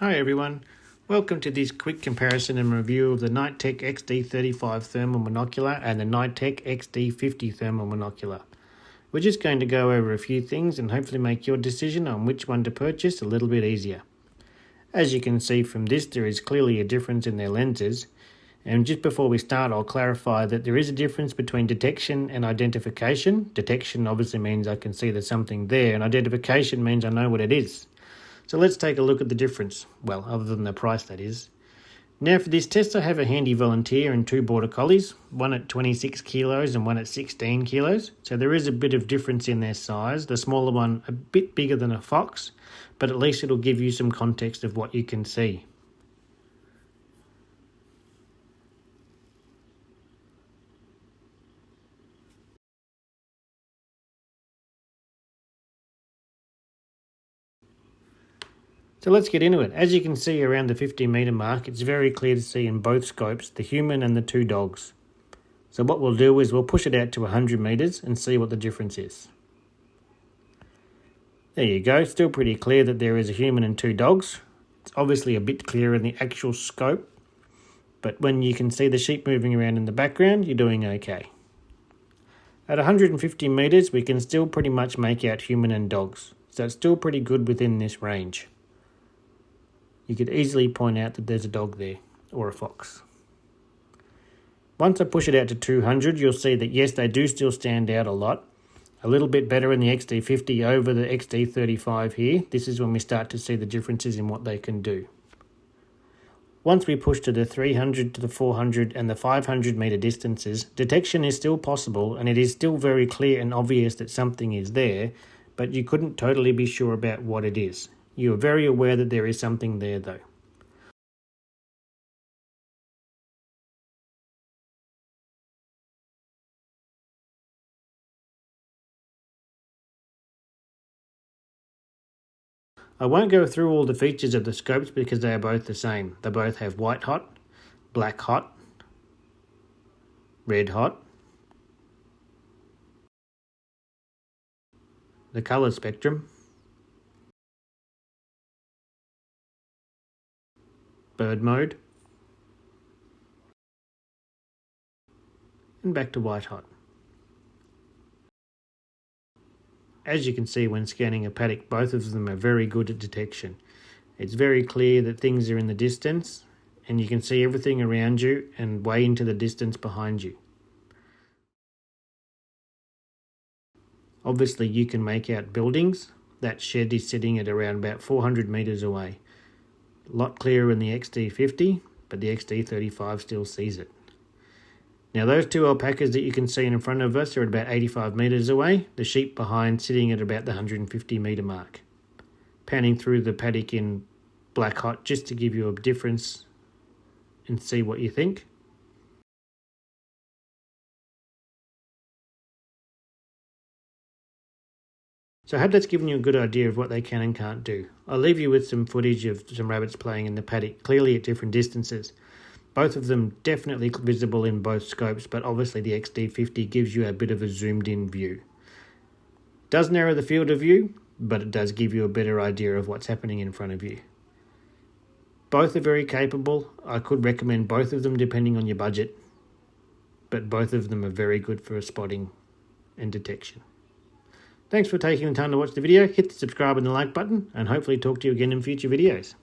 Hi everyone, welcome to this quick comparison and review of the Nitec XD35 thermal monocular and the Nitec XD50 thermal monocular. We're just going to go over a few things and hopefully make your decision on which one to purchase a little bit easier. As you can see from this, there is clearly a difference in their lenses, and just before we start I'll clarify that there is a difference between detection and identification. Detection obviously means I can see there's something there, and identification means I know what it is. So let's take a look at the difference, well, other than the price that is. Now for this test I have a handy volunteer and two border collies, one at 26 kilos and one at 16 kilos. So there is a bit of difference in their size, the smaller one a bit bigger than a fox, but at least it'll give you some context of what you can see. So let's get into it. As you can see around the 50 metre mark, it's very clear to see in both scopes the human and the two dogs. So what we'll do is we'll push it out to 100 metres and see what the difference is. There you go, still pretty clear that there is a human and two dogs. It's obviously a bit clearer in the actual scope, but when you can see the sheep moving around in the background, you're doing okay. At 150 metres, we can still pretty much make out human and dogs, so it's still pretty good within this range. You could easily point out that there's a dog there, or a fox. Once I push it out to 200, you'll see that yes, they do still stand out a lot. A little bit better in the XD50 over the XD35 here. This is when we start to see the differences in what they can do. Once we push to the 300, to the 400 and the 500 metre distances, detection is still possible and it is still very clear and obvious that something is there, but you couldn't totally be sure about what it is. You are very aware that there is something there though. I won't go through all the features of the scopes because they are both the same. They both have white hot, black hot, red hot, the colour spectrum, bird mode, and back to white hot. As you can see when scanning a paddock, both of them are very good at detection. It's very clear that things are in the distance and you can see everything around you and way into the distance behind you. Obviously you can make out buildings. That shed is sitting at around about 400 metres away. A lot clearer in the XD50, but the XD35 still sees it. Now those two alpacas that you can see in front of us are at about 85 metres away, the sheep behind sitting at about the 150 metre mark. Panning through the paddock in black hot just to give you a difference and see what you think. So I hope that's given you a good idea of what they can and can't do. I'll leave you with some footage of some rabbits playing in the paddock, clearly at different distances. Both of them definitely visible in both scopes, but obviously the XD50 gives you a bit of a zoomed in view. Does narrow the field of view, but it does give you a better idea of what's happening in front of you. Both are very capable. I could recommend both of them depending on your budget, but both of them are very good for spotting and detection. Thanks for taking the time to watch the video. Hit the subscribe and the like button, and hopefully talk to you again in future videos.